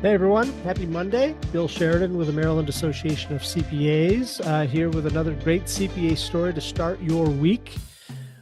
Hey everyone, happy Monday. Bill Sheridan with the Maryland Association of CPAs here with another great CPA story to start your week.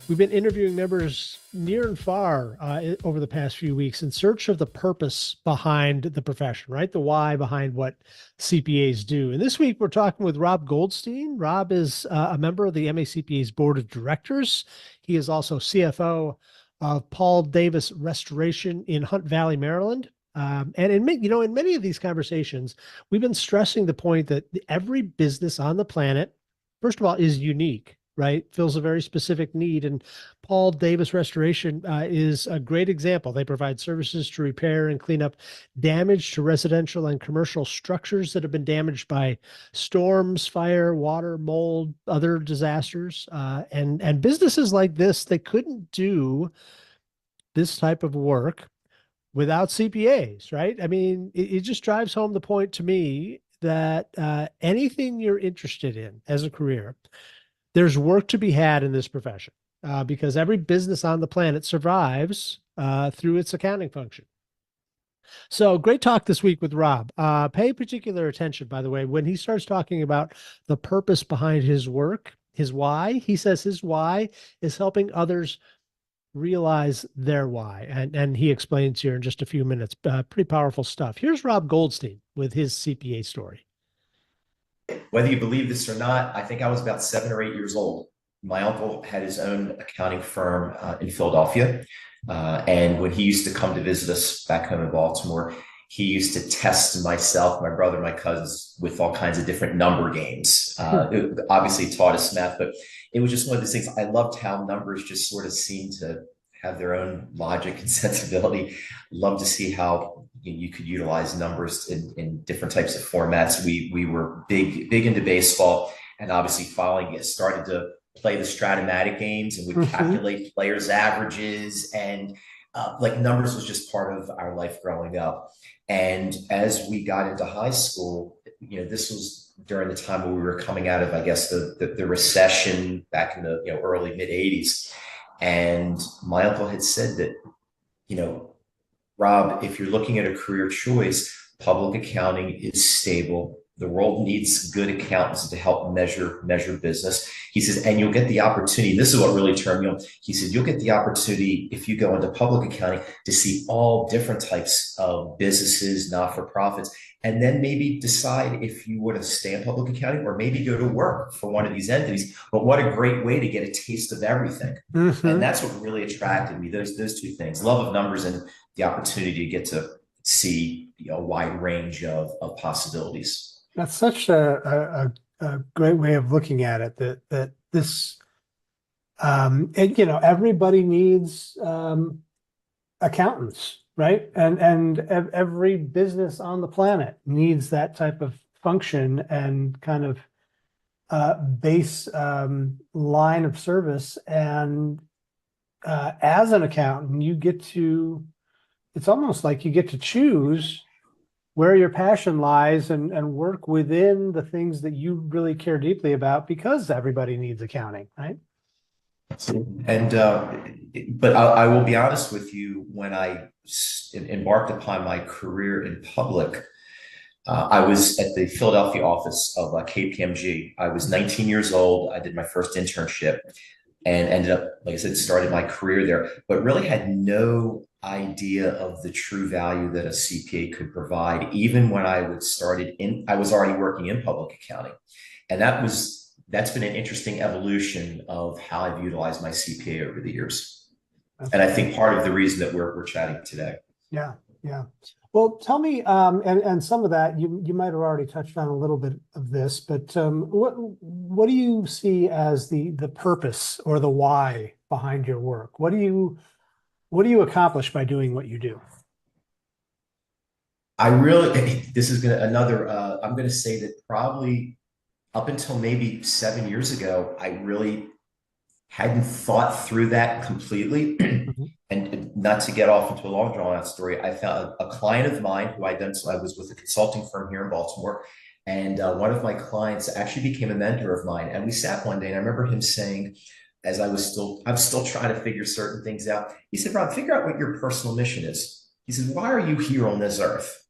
We've been interviewing members near and far over the past few weeks in search of the purpose behind the profession, right? The why behind what CPAs do. And this week we're talking with Rob Goldstein. Rob is a member of the MACPA's board of directors. He is also CFO of Paul Davis Restoration in Hunt Valley, Maryland. And in many of these conversations, we've been stressing the point that every business on the planet, first of all, is unique, right? Fills a very specific need. And Paul Davis Restoration is a great example. They provide services to repair and clean up damage to residential and commercial structures that have been damaged by storms, fire, water, mold, other disasters. And businesses like this, they couldn't do this type of work without CPAs, right? I mean, it just drives home the point to me that anything you're interested in as a career, there's work to be had in this profession because every business on the planet survives through its accounting function. So great talk this week with Rob. Pay particular attention, by the way, when he starts talking about the purpose behind his work, his why. He says his why is helping others realize their why. And he explains here in just a few minutes. Pretty powerful stuff. Here's Rob Goldstein with his CPA story. Whether you believe this or not, I think I was about 7 or 8 years old. My uncle had his own accounting firm in Philadelphia. And when he used to come to visit us back home in Baltimore, he used to test myself, my brother, my cousins with all kinds of different number games. It obviously taught us math, but it was just one of those things. I loved how numbers just sort of seemed to have their own logic and sensibility. Love to see how you could utilize numbers in different types of formats. We were big into baseball, and obviously following it, started to play the Stratomatic games and would calculate players' averages, and like numbers was just part of our life growing up. And as we got into high school, this was during the time when we were coming out of, I guess, the recession back in the early mid '80s. And my uncle had said that, Rob, if you're looking at a career choice, public accounting is stable. The world needs good accountants to help measure business. He says, and you'll get the opportunity. This is what really turned me on. He said, you'll get the opportunity if you go into public accounting to see all different types of businesses, not-for-profits, and then maybe decide if you want to stay in public accounting or maybe go to work for one of these entities. But what a great way to get a taste of everything. And that's what really attracted me, those two things, love of numbers and the opportunity to get to see a wide range of possibilities. That's such a great way of looking at it. That this, everybody needs accountants, right? And every business on the planet needs that type of function and kind of base line of service. And as an accountant, it's almost like you get to choose where your passion lies and work within the things that you really care deeply about because everybody needs accounting, right? And but I will be honest with you, when I embarked upon my career in public, I was at the Philadelphia office of KPMG. I was 19 years old. I did my first internship and ended up, like I said, started my career there, but really had no idea of the true value that a CPA could provide. Even when I was already working in public accounting. And that's been an interesting evolution of how I've utilized my CPA over the years. And I think part of the reason that we're chatting today. Yeah. Well, tell me, and some of that you might have already touched on a little bit of this, but what do you see as the purpose or the why behind your work? What do you accomplish by doing what you do? I'm going to say that probably up until maybe 7 years ago, I really hadn't thought through that completely. And not to get off into a long drawn out story, I found a client of mine who I was with a consulting firm here in Baltimore. And one of my clients actually became a mentor of mine. And we sat one day and I remember him saying, as I'm still trying to figure certain things out. He said, Rob, figure out what your personal mission is. He said, why are you here on this earth?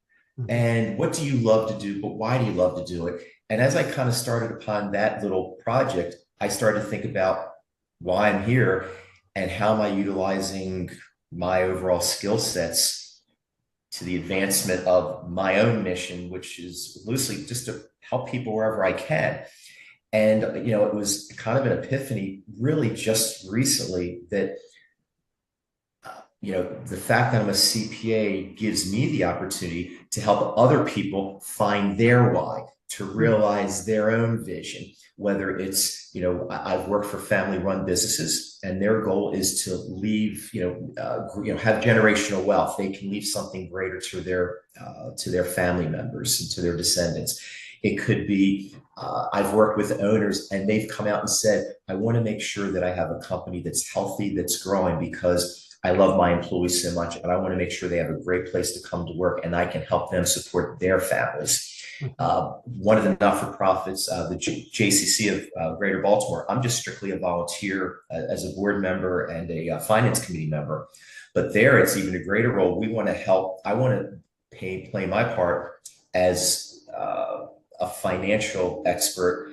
And what do you love to do, but why do you love to do it? And as I kind of started upon that little project, I started to think about why I'm here and how am I utilizing my overall skill sets to the advancement of my own mission, which is loosely just to help people wherever I can. And, it was kind of an epiphany really just recently that, the fact that I'm a CPA gives me the opportunity to help other people find their why, to realize their own vision, whether it's, I've worked for family run businesses and their goal is to leave, have generational wealth. They can leave something greater to their family members and to their descendants. It could be, I've worked with owners and they've come out and said, I want to make sure that I have a company that's healthy, that's growing because I love my employees so much and I want to make sure they have a great place to come to work and I can help them support their families. One of the not-for-profits, the JCC of Greater Baltimore, I'm just strictly a volunteer as a board member and a finance committee member. But there, it's even a greater role. We want to help. I want to play my part as a financial expert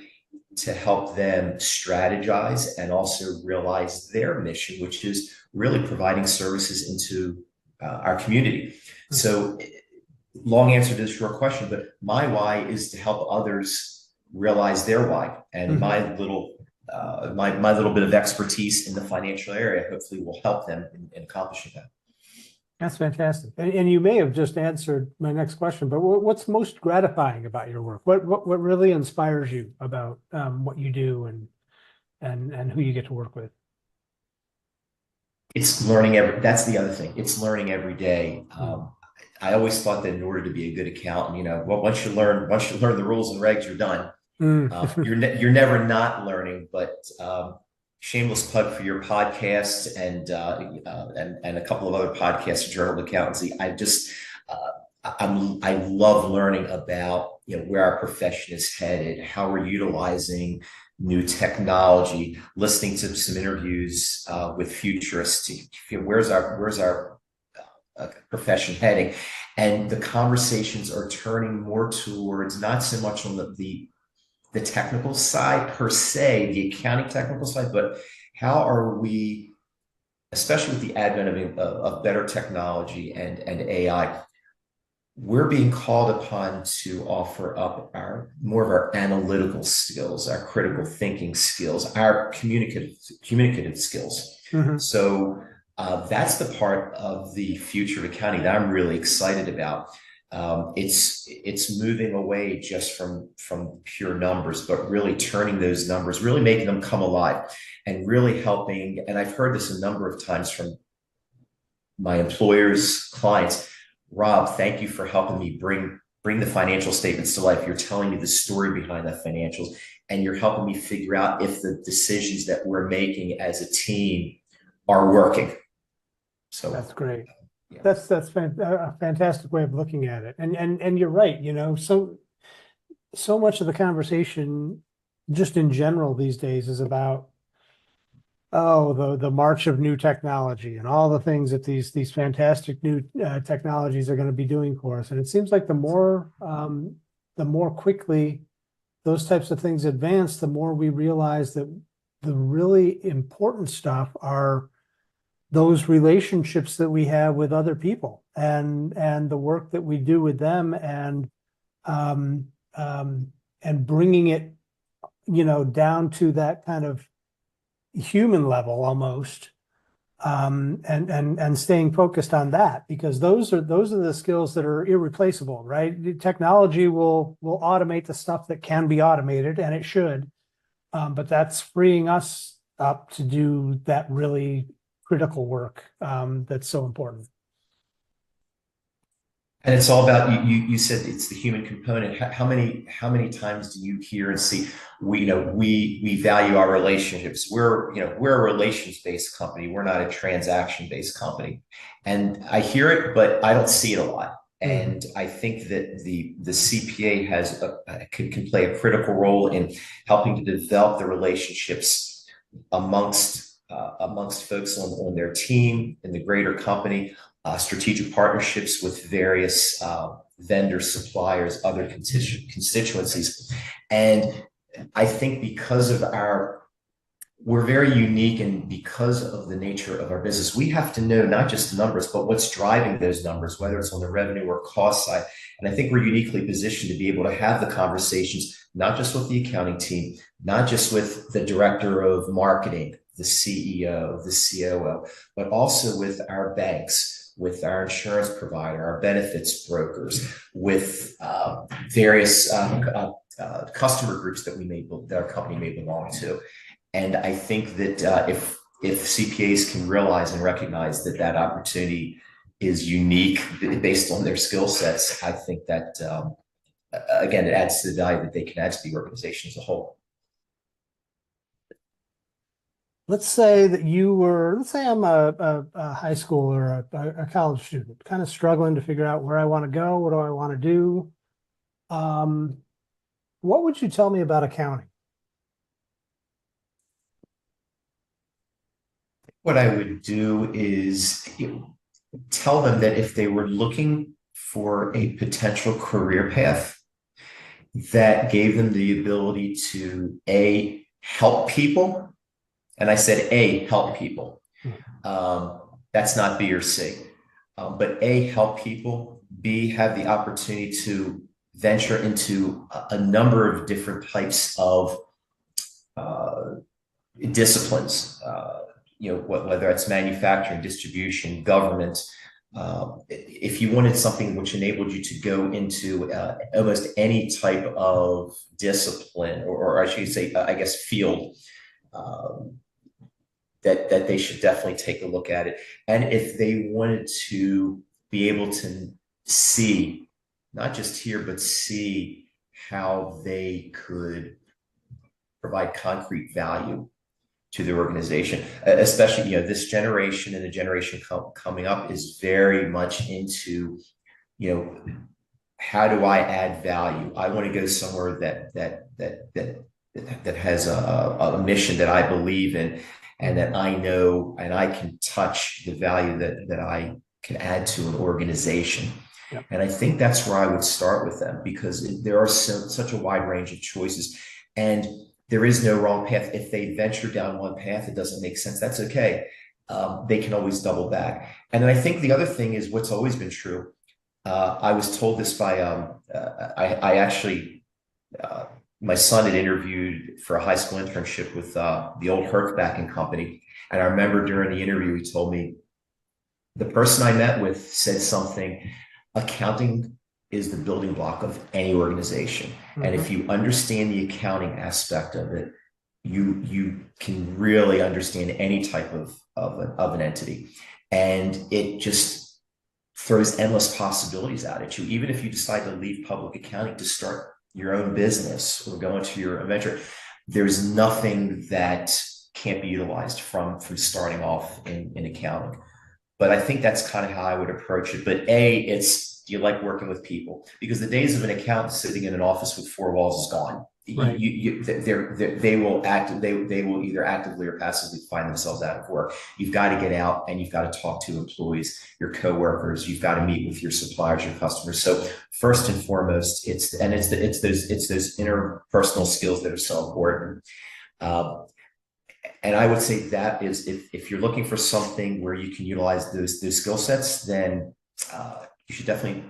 to help them strategize and also realize their mission, which is really providing services into our community. So long answer to this short question, but my why is to help others realize their why. And my little bit of expertise in the financial area hopefully will help them in accomplishing that. That's fantastic. And you may have just answered my next question, but what's most gratifying about your work? What really inspires you about what you do and who you get to work with? It's learning that's the other thing. It's learning every day. I always thought that in order to be a good accountant, once you learn the rules and regs, you're done. You're never not learning, but shameless plug for your podcast and a couple of other podcasts, Journal of Accountancy. I love learning about where our profession is headed, how we're utilizing new technology, listening to some interviews with futurists. Where's our profession heading? And the conversations are turning more towards not so much on the technical side per se, the accounting technical side, but how are we, especially with the advent of better technology and AI, we're being called upon to offer up more of our analytical skills, our critical thinking skills, our communicative skills. So that's the part of the future of accounting that I'm really excited about. It's moving away just from pure numbers, but really turning those numbers, really making them come alive and really helping. And I've heard this a number of times from my employers, clients. Rob, thank you for helping me bring the financial statements to life. You're telling me the story behind the financials, and you're helping me figure out if the decisions that we're making as a team are working. So that's great. Yeah. That's a fantastic way of looking at it. And you're right. So much of the conversation, just in general these days, is about the march of new technology and all the things that these fantastic new technologies are going to be doing for us. And it seems like the more quickly those types of things advance, the more we realize that the really important stuff are those relationships that we have with other people and the work that we do with them and bringing it, down to that kind of human level almost, and staying focused on that, because those are the skills that are irreplaceable, right? Technology will automate the stuff that can be automated, and it should, but that's freeing us up to do that really critical work that's so important. And it's all about you said it's the human component. How many times do you hear and see we value our relationships? We're a relations-based company. We're not a transaction-based company. And I hear it, but I don't see it a lot. And I think that the CPA can play a critical role in helping to develop the relationships amongst folks on their team in the greater company, strategic partnerships with various vendors, suppliers, other constituencies. And I think because of we're very unique, and because of the nature of our business, we have to know not just the numbers, but what's driving those numbers, whether it's on the revenue or cost side. And I think we're uniquely positioned to be able to have the conversations, not just with the accounting team, not just with the director of marketing, the CEO, the COO, but also with our banks, with our insurance provider, our benefits brokers, with various customer groups that our company may belong to. And I think that if CPAs can realize and recognize that opportunity is unique based on their skill sets, I think that again, it adds to the value that they can add to the organization as a whole. Let's say that let's say I'm a high school or a college student, kind of struggling to figure out where I want to go. What do I want to do? What would you tell me about accounting? What I would do is tell them that if they were looking for a potential career path that gave them the ability to help people, and I said help people. That's not B or C, but help people. B, have the opportunity to venture into a number of different types of disciplines. Whether it's manufacturing, distribution, government. If you wanted something which enabled you to go into almost any type of discipline, or I should say, I guess, field, that they should definitely take a look at it. And if they wanted to be able to see, not just hear, but see how they could provide concrete value to the organization, especially, this generation and the generation coming up is very much into, how do I add value? I want to go somewhere that has a mission that I believe in, and that I know and I can touch the value that I can add to an organization. Yep. And I think that's where I would start with them, because there are such a wide range of choices, and there is no wrong path. If they venture down one path, it doesn't make sense. That's okay. They can always double back. And then I think the other thing is what's always been true. I was told this by, I actually, my son had interviewed for a high school internship with the old Herc Company. And I remember during the interview, he told me, the person I met with said something, accounting is the building block of any organization. Mm-hmm. And if you understand the accounting aspect of it, you can really understand any type of an entity. And it just throws endless possibilities out at you. Even if you decide to leave public accounting to start your own business or go into your venture, there's nothing that can't be utilized from starting off in accounting. But I think that's kind of how I would approach it. But do you like working with people? Because the days of an accountant sitting in an office with four walls is gone. Right. They will either actively or passively find themselves out of work. You've got to get out and you've got to talk to employees, your coworkers. You've got to meet with your suppliers, your customers. So first and foremost, it's those interpersonal skills that are so important. And I would say that is, if you're looking for something where you can utilize those skill sets, then you should definitely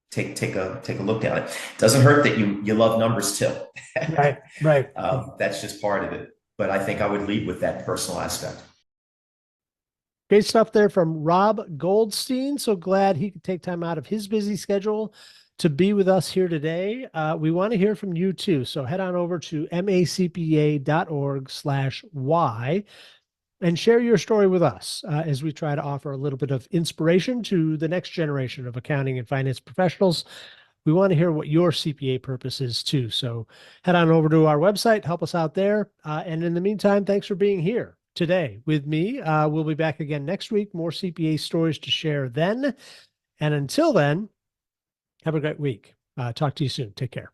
take a look at it. Doesn't hurt that you love numbers too. Right. That's just part of it. But I think I would lead with that personal aspect. Great stuff there from Rob Goldstein. So glad he could take time out of his busy schedule to be with us here today. We want to hear from you too. So head on over to macpa.org/Y and share your story with us as we try to offer a little bit of inspiration to the next generation of accounting and finance professionals. We want to hear what your CPA purpose is too. So head on over to our website, help us out there. And in the meantime, thanks for being here today with me. We'll be back again next week, more CPA stories to share then. And until then, have a great week. Talk to you soon. Take care.